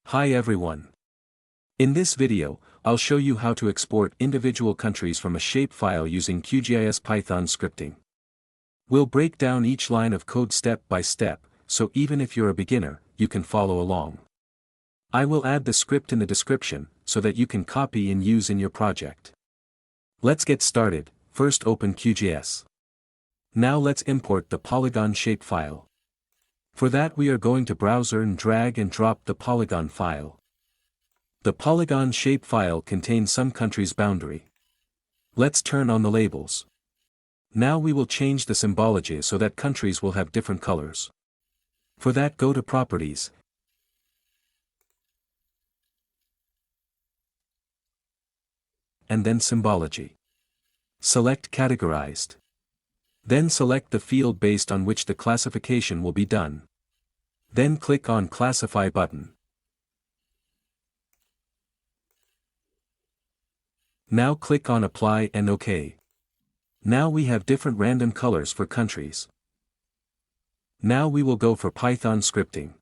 Hi everyone. In this video, I'll show you how to export individual countries from a shapefile using QGIS Python scripting. We'll break down each line of code step by step, so even if you're a beginner, you can follow along. I will add the script in the description, so that you can copy and use in your project. Let's get started. First open QGIS. Now let's import the polygon shapefile. For that we are going to browser and drag and drop the polygon file. The polygon shapefile contains some country's boundary. Let's turn on the labels. Now we will change the symbology so that countries will have different colors. For that go to Properties. And then Symbology. Select Categorized. Then select the field based on which the classification will be done. Then click on Classify button. Now click on Apply and OK. Now we have different random colors for countries. Now we will go for Python scripting.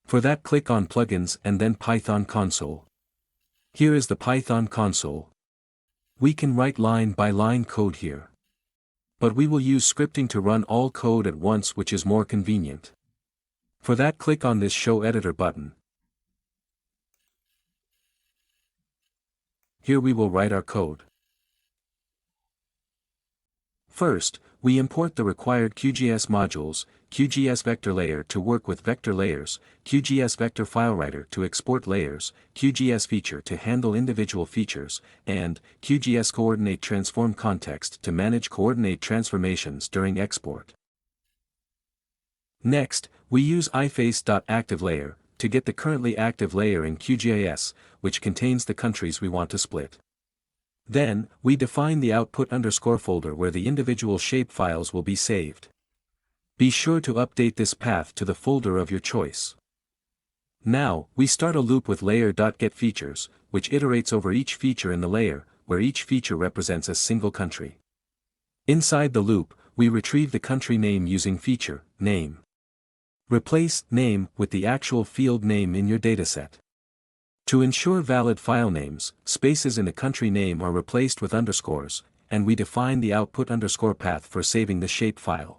For that click on Plugins and then Python console. Here is the Python console. We can write line by line code here. But we will use scripting to run all code at once, which is more convenient. For that click on this Show Editor button. Here we will write our code. First, we import the required QGIS modules, QGIS Vector Layer to work with vector layers, QGIS Vector File Writer to export layers, QGIS Feature to handle individual features, and QGIS Coordinate Transform Context to manage coordinate transformations during export. Next, we use iface.activeLayer to get the currently active layer in QGIS, which contains the countries we want to split. Then, we define the output underscore folder where the individual shapefiles will be saved. Be sure to update this path to the folder of your choice. Now, we start a loop with layer.getFeatures, which iterates over each feature in the layer, where each feature represents a single country. Inside the loop, we retrieve the country name using feature name. Replace name with the actual field name in your dataset. To ensure valid file names, spaces in a country name are replaced with underscores, and we define the output underscore path for saving the shapefile.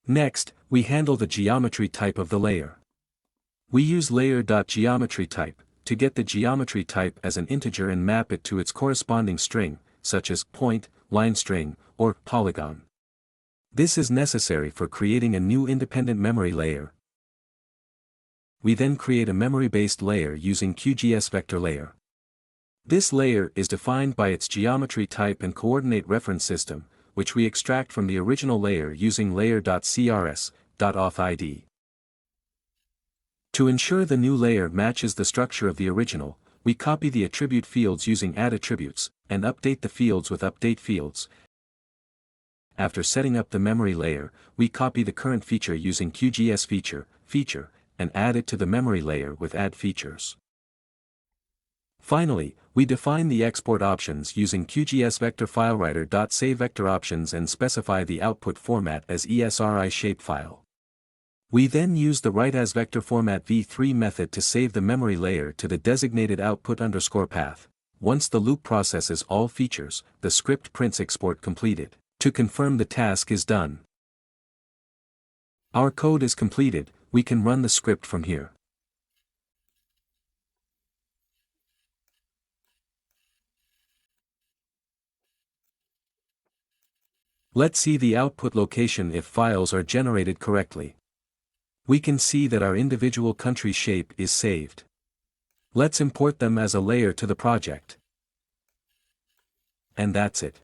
Next, we handle the geometry type of the layer. We use layer.geometryType to get the geometry type as an integer and map it to its corresponding string, such as point, line string, or polygon. This is necessary for creating a new independent memory layer. We then create a memory-based layer using QGIS Vector Layer. This layer is defined by its geometry type and coordinate reference system, which we extract from the original layer using layer.crs.authID. To ensure the new layer matches the structure of the original, we copy the attribute fields using add-attributes, and update the fields with update fields. After setting up the memory layer, we copy the current feature using QGIS feature, and add it to the memory layer with add features. Finally, we define the export options using QGIS Vector File Writer.save vector options and specify the output format as ESRI shapefile. We then use the write as vector format v3 method to save the memory layer to the designated output underscore path. Once the loop processes all features, the script prints export completed, to confirm the task is done. Our code is completed, we can run the script from here. Let's see the output location if files are generated correctly. We can see that our individual country shape is saved. Let's import them as a layer to the project. And that's it.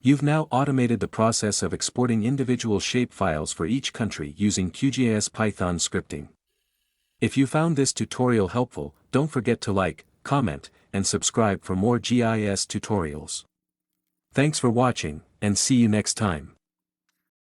You've now automated the process of exporting individual shapefiles for each country using QGIS Python scripting. If you found this tutorial helpful, don't forget to like, comment, and subscribe for more GIS tutorials. Thanks for watching, and see you next time.